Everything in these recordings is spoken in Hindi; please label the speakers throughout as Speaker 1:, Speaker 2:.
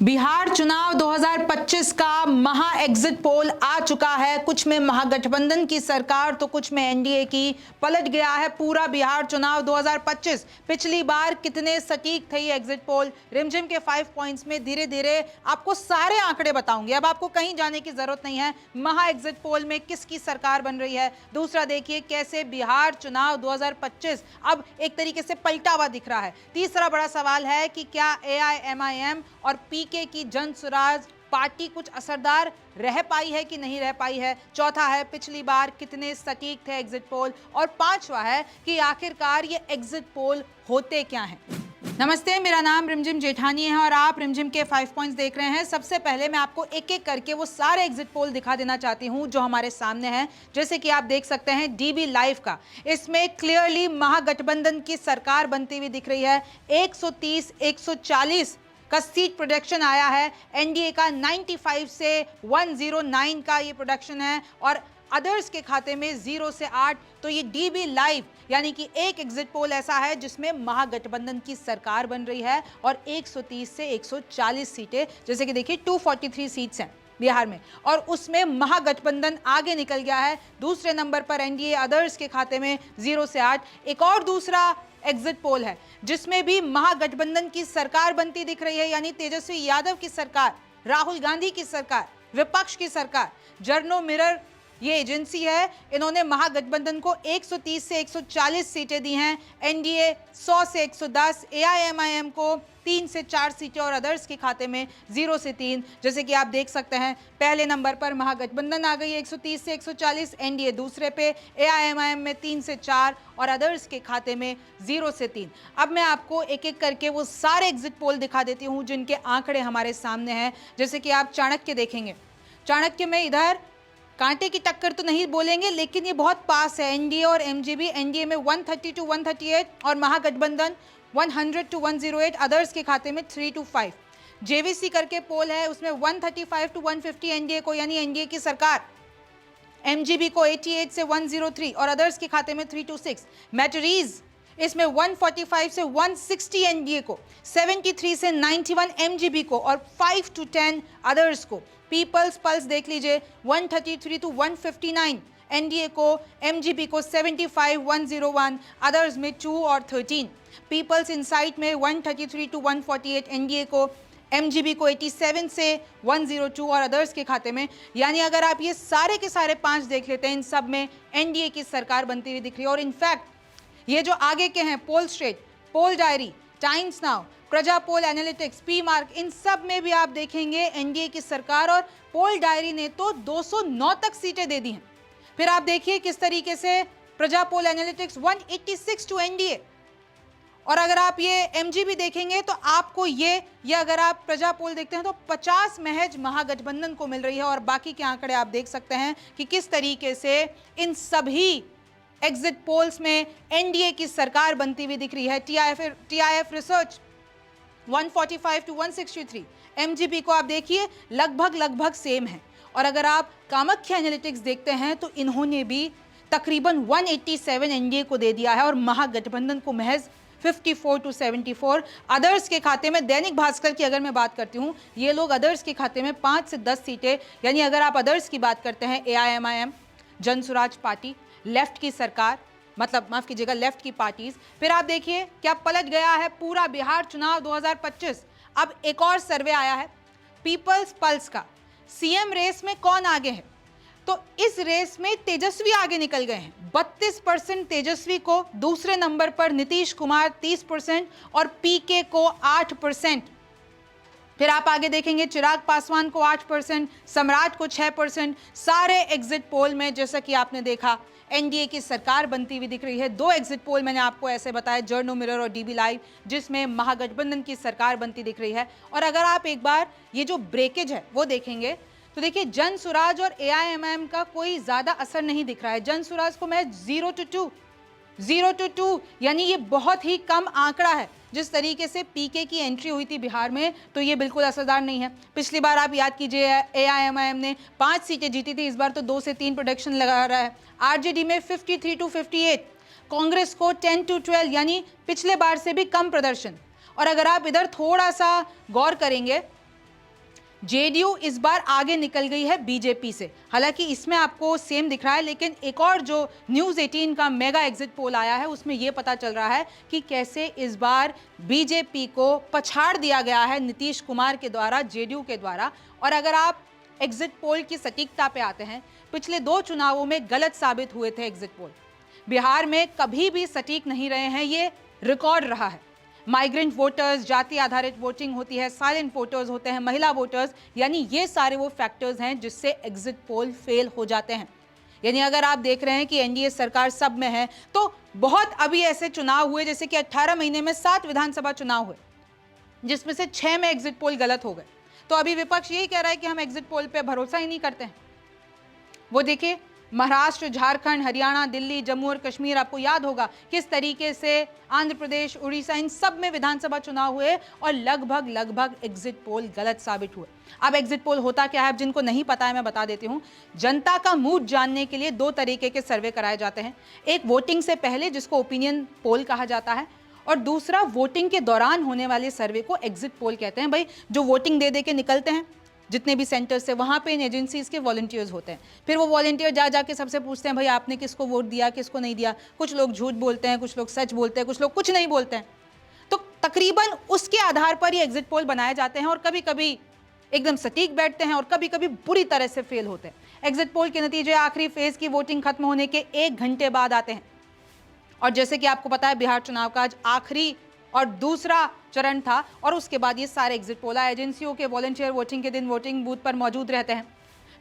Speaker 1: बिहार चुनाव 2025 का महा एग्जिट पोल आ चुका है। कुछ में महागठबंधन की सरकार तो कुछ में एनडीए की। पलट गया है पूरा बिहार चुनाव 2025। पिछली बार कितने सटीक थे ये एग्जिट पोल, रिमझिम के 5 पॉइंट्स में धीरे धीरे आपको सारे आंकड़े बताऊंगी। अब आपको कहीं जाने की जरूरत नहीं है। महा एग्जिट पोल में किसकी सरकार बन रही है। दूसरा देखिए कैसे बिहार चुनाव 2025 अब एक तरीके से पलटा हुआ दिख रहा है। तीसरा बड़ा सवाल है कि क्या एआईएमआईएम और पीके की जन स्वराज पार्टी कुछ असरदार रह पाई है कि नहीं रह पाई है। चौथा है पिछली बार कितने सटीक थे एग्जिट पोल। और पांचवा है कि आखिरकार ये एग्जिट पोल होते क्या हैं। नमस्ते, मेरा नाम रिमझिम जेठानी है और आप रिमझिम के 5 पॉइंट्स देख रहे हैं। सबसे पहले मैं आपको एक एक करके वो सारे एग्जिट पोल दिखा देना चाहती हूं जो हमारे सामने हैं। जैसे कि आप देख सकते हैं डीबी लाइव का, इसमें क्लियरली महागठबंधन की सरकार बनती हुई दिख रही है। 130 140 का सीट प्रोडक्शन आया है। एनडीए का 95 से 109 का ये प्रोडक्शन है और अदर्स के खाते में 0 से 8। तो ये डीबी लाइव यानी कि एक एग्जिट पोल ऐसा है जिसमें महागठबंधन की सरकार बन रही है और 130 से 140 सीटें, जैसे कि देखिए 243 सीट्स हैं बिहार में और उसमें महागठबंधन आगे निकल गया है। दूसरे नंबर पर एनडीए, अदर्स के खाते में 0 से 8। एक और दूसरा एग्जिट पोल है जिसमें भी महागठबंधन की सरकार बनती दिख रही है, यानी तेजस्वी यादव की सरकार, राहुल गांधी की सरकार, विपक्ष की सरकार। जर्नो मिरर ये एजेंसी है, इन्होंने महागठबंधन को 130 से 140 सीटें दी हैं। एनडीए 100 से 110, एआईएमआईएम को 3 से 4 सीटें और अदर्स के खाते में 0 से 3। जैसे कि आप देख सकते हैं पहले नंबर पर महागठबंधन आ गई 130 से 140, एनडीए दूसरे पे, एआईएमआईएम में 3 से 4 और अदर्स के खाते में 0 से 3। अब मैं आपको एक एक करके वो सारे एग्जिट पोल दिखा देती हूँ जिनके आंकड़े हमारे सामने हैं। जैसे कि आप चाणक्य देखेंगे, चाणक्य में इधर कांटे की टक्कर तो नहीं बोलेंगे लेकिन ये बहुत पास है। एनडीए और एमजीबी, एनडीए में 130 टू 138 और महागठबंधन 100 टू 108, अदर्स के खाते में 3 टू 5। जेवीसी करके पोल है, उसमें 135 टू 150 एनडीए को, यानी एनडीए की सरकार। एमजीबी को 88 से 103 और अदर्स के खाते में 3 टू 6। मैटरीज इसमें 145 से 160 एनडीए को, 73 से 91 एमजीबी को और 5 टू 10 अदर्स को। पीपल्स पल्स देख लीजिए 133 टू 159 एनडीए को, एमजीबी को 75 101, अदर्स में 2 और 13। पीपल्स इनसाइट में 133 टू 148 एनडीए को, एमजीबी को 87 से 102 और अदर्स के खाते में। यानी अगर आप ये सारे के सारे 5 देख लेते हैं, इन सब में एनडीए की सरकार बनती हुई दिख रही है। और इनफैक्ट ये जो आगे के हैं, पोल स्ट्रेट, पोल डायरी, टाइम्स नाउ, प्रजा पोल एनालिटिक्स, पी मार्क, इन सब में भी आप देखेंगे एनडीए की सरकार। और पोल डायरी ने तो 209 तक सीटें दे दी हैं। फिर आप देखिए किस तरीके से प्रजा पोल एनालिटिक्स 186 टू एनडीए। और अगर आप ये एमजीबी देखेंगे तो आपको ये अगर आप प्रजा पोल देखते हैं तो 50 महज महागठबंधन को मिल रही है। और बाकी के आंकड़े आप देख सकते हैं कि किस तरीके से इन सभी एग्जिट पोल्स में एनडीए की सरकार बनती हुई दिख रही है। टीआईएफ रिसर्च 145 टू 163, एमजीबी को आप देखिए लगभग सेम है। और अगर आप कामाख्या एनालिटिक्स देखते हैं तो इन्होंने भी तकरीबन 187 एनडीए को दे दिया है और महागठबंधन को महज 54 टू 74। अदर्स के खाते में, दैनिक भास्कर की अगर मैं बात करती हूँ, ये लोग अदर्स के खाते में 5 से 10 सीटें, यानी अगर आप अदर्स की बात करते हैं, एआईएमआईएम, जन स्वराज पार्टी, लेफ्ट की सरकार, मतलब माफ कीजिएगा लेफ्ट की पार्टीज। फिर आप देखिए क्या पलट गया है पूरा बिहार चुनाव 2025। अब एक और सर्वे आया है पीपल्स पल्स का, सीएम रेस में कौन आगे है। तो इस रेस में तेजस्वी आगे निकल गए हैं, 32% तेजस्वी को, दूसरे नंबर पर नीतीश कुमार 30% और पीके को 8%। फिर आप आगे देखेंगे चिराग पासवान को 8%, सम्राट को 6%। सारे एग्जिट पोल में जैसा कि आपने देखा एनडीए की सरकार बनती हुई दिख रही है। 2 एग्जिट पोल मैंने आपको ऐसे बताया, जर्नो मिरर और डीबी लाइव, जिसमें महागठबंधन की सरकार बनती दिख रही है। और अगर आप एक बार ये जो ब्रेकेज है वो देखेंगे तो देखिए जन स्वराज और एआईएमआईएम का कोई ज्यादा असर नहीं दिख रहा है। जन स्वराज को मैं 0 टू 2, यानी ये बहुत ही कम आंकड़ा है। जिस तरीके से पीके की एंट्री हुई थी बिहार में तो ये बिल्कुल असरदार नहीं है। पिछली बार आप याद कीजिए एआईएमआईएम ने 5 सीटें जीती थी, इस बार तो 2 से 3 प्रोडक्शन लगा रहा है। आरजेडी में 53 टू 58, कांग्रेस को 10 टू 12, यानी पिछले बार से भी कम प्रदर्शन। और अगर आप इधर थोड़ा सा गौर करेंगे जेडीयू इस बार आगे निकल गई है बीजेपी से। हालांकि इसमें आपको सेम दिख रहा है, लेकिन एक और जो न्यूज़ 18 का मेगा एग्जिट पोल आया है उसमें यह पता चल रहा है कि कैसे इस बार बीजेपी को पछाड़ दिया गया है नीतीश कुमार के द्वारा, जेडीयू के द्वारा। और अगर आप एग्जिट पोल की सटीकता पे आते हैं, पिछले 2 चुनावों में गलत साबित हुए थे एग्जिट पोल। बिहार में कभी भी सटीक नहीं रहे हैं, ये रिकॉर्ड रहा है। माइग्रेंट वोटर्स, जाति आधारित वोटिंग होती है, साइलेंट वोटर्स होते हैं, महिला वोटर्स, यानी ये सारे वो फैक्टर्स हैं जिससे एग्जिट पोल फेल हो जाते हैं। यानी अगर आप देख रहे हैं कि एनडीए सरकार सब में है, तो बहुत अभी ऐसे चुनाव हुए जैसे कि 18 महीने में 7 विधानसभा चुनाव हुए जिसमें से 6 में एग्जिट पोल गलत हो गए। तो अभी विपक्ष यही कह रहा है कि हम एग्जिट पोल पे भरोसा ही नहीं करते हैं। वो देखिए, महाराष्ट्र, झारखंड, हरियाणा, दिल्ली, जम्मू और कश्मीर, आपको याद होगा किस तरीके से आंध्र प्रदेश, उड़ीसा, इन सब में विधानसभा चुनाव हुए और लगभग एग्जिट पोल गलत साबित हुए। अब एग्जिट पोल होता क्या है, अब जिनको नहीं पता है मैं बता देती हूँ। जनता का मूड जानने के लिए 2 तरीके के सर्वे कराए जाते हैं। एक वोटिंग से पहले, जिसको ओपिनियन पोल कहा जाता है, और दूसरा वोटिंग के दौरान होने वाले सर्वे को एग्जिट पोल कहते हैं। भाई, जो वोटिंग दे के निकलते हैं जितने भी सेंटर से, वहाँ पे इन एजेंसीज के वॉलंटियर्स होते हैं। फिर वो वॉलंटियर जा के सबसे पूछते हैं, भाई आपने किसको वोट दिया, किसको नहीं दिया। कुछ लोग झूठ बोलते हैं, कुछ लोग सच बोलते हैं, कुछ लोग कुछ नहीं बोलते हैं। तो तकरीबन उसके आधार पर ही एग्जिट पोल बनाए जाते हैं और कभी कभी एकदम सटीक बैठते हैं और कभी कभी बुरी तरह से फेल होते हैं। एग्जिट पोल के नतीजे आखिरी फेज की वोटिंग खत्म होने के 1 घंटे बाद आते हैं। और जैसे कि आपको पता है, बिहार चुनाव का आज आखिरी और दूसरा चरण था और उसके बाद ये सारे एग्जिट पोल आए। एजेंसियों के वॉलंटियर वोटिंग के दिन वोटिंग बूथ पर मौजूद रहते हैं।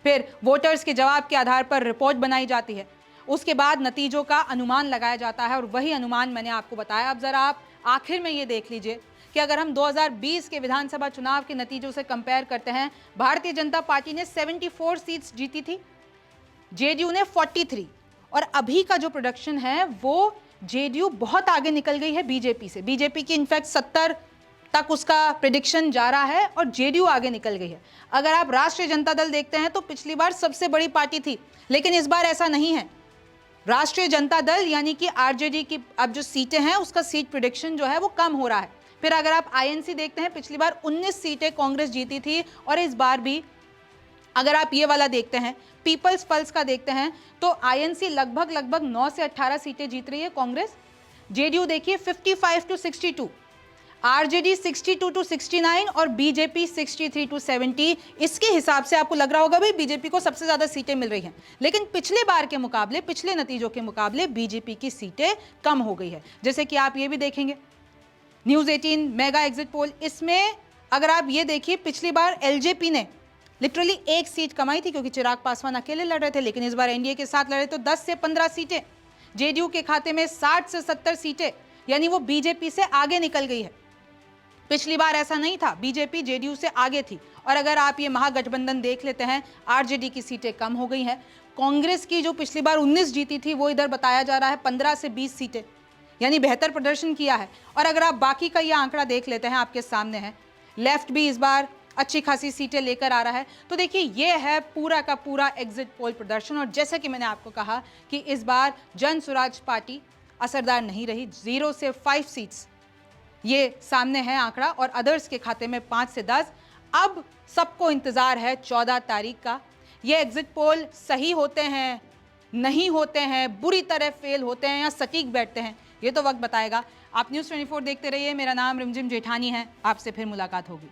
Speaker 1: फिर वोटर्स के जवाब के आधार पर रिपोर्ट बनाई जाती है। उसके बाद नतीजों का अनुमान लगाया जाता है और वही अनुमान मैंने आपको बताया। अब जरा आप आखिर में ये देख लीजिए कि अगर हम 2020 के विधानसभा चुनाव के नतीजों से कंपेयर करते हैं, भारतीय जनता पार्टी ने 74 सीट्स जीती थी, जेडीयू ने 43, और अभी का जो प्रोडक्शन है वो जेडीयू बहुत आगे निकल गई है बीजेपी से। बीजेपी की इनफैक्ट 70 तक उसका प्रेडिक्शन जा रहा है और जेडीयू आगे निकल गई है। अगर आप राष्ट्रीय जनता दल देखते हैं तो पिछली बार सबसे बड़ी पार्टी थी, लेकिन इस बार ऐसा नहीं है। राष्ट्रीय जनता दल यानी कि आरजेडी की अब जो सीटें हैं उसका सीट प्रेडिक्शन जो है वो कम हो रहा है। फिर अगर आप आईएनसी देखते हैं, पिछली बार 19 सीटें कांग्रेस जीती थी और इस बार भी अगर आप ये वाला देखते हैं, पीपल्स पल्स का देखते हैं, तो आईएनसी लगभग 9 से 18 सीटें जीत रही है कांग्रेस। जेडीयू देखिए 55 टू 62, आरजेडी 62 टू 69 और बीजेपी 63 टू 70। इसके हिसाब से आपको लग रहा होगा भाई बीजेपी को सबसे ज्यादा सीटें मिल रही हैं, लेकिन पिछले बार के मुकाबले, पिछले नतीजों के मुकाबले बीजेपी की सीटें कम हो गई है। जैसे कि आप ये भी देखेंगे न्यूज़ 18 मेगा एग्जिट पोल, इसमें अगर आप ये देखिए, पिछली बार एलजेपी ने लिटरली 1 सीट कमाई थी क्योंकि चिराग पासवान अकेले लड़ रहे थे, लेकिन इस बार एनडीए के साथ लड़े तो 10 से 15 सीटें, जेडीयू के खाते में 60 से 70 सीटें, यानी वो बीजेपी से आगे निकल गई है। पिछली बार ऐसा नहीं था, बीजेपी जेडीयू से आगे थी। और अगर आप ये महागठबंधन देख लेते हैं, आरजेडी की सीटें कम हो गई हैं। कांग्रेस की जो पिछली बार 19 जीती थी वो इधर बताया जा रहा है 15 से 20 सीटें, यानी बेहतर प्रदर्शन किया है। और अगर आप बाकी का ये आंकड़ा देख लेते हैं, आपके सामने है, लेफ्ट भी इस बार अच्छी खासी सीटें लेकर आ रहा है। तो देखिए, ये है पूरा का पूरा एग्जिट पोल प्रदर्शन। और जैसे कि मैंने आपको कहा कि इस बार जन स्वराज पार्टी असरदार नहीं रही, 0 से 5 सीट्स ये सामने है आंकड़ा, और अदर्स के खाते में 5 से 10। अब सबको इंतजार है 14 तारीख का। ये एग्जिट पोल सही होते हैं, नहीं होते हैं, बुरी तरह फेल होते हैं या सटीक बैठते हैं, ये तो वक्त बताएगा। आप न्यूज़ 24 देखते रहिए। मेरा नाम रिमझिम जेठानी है, आपसे फिर मुलाकात होगी।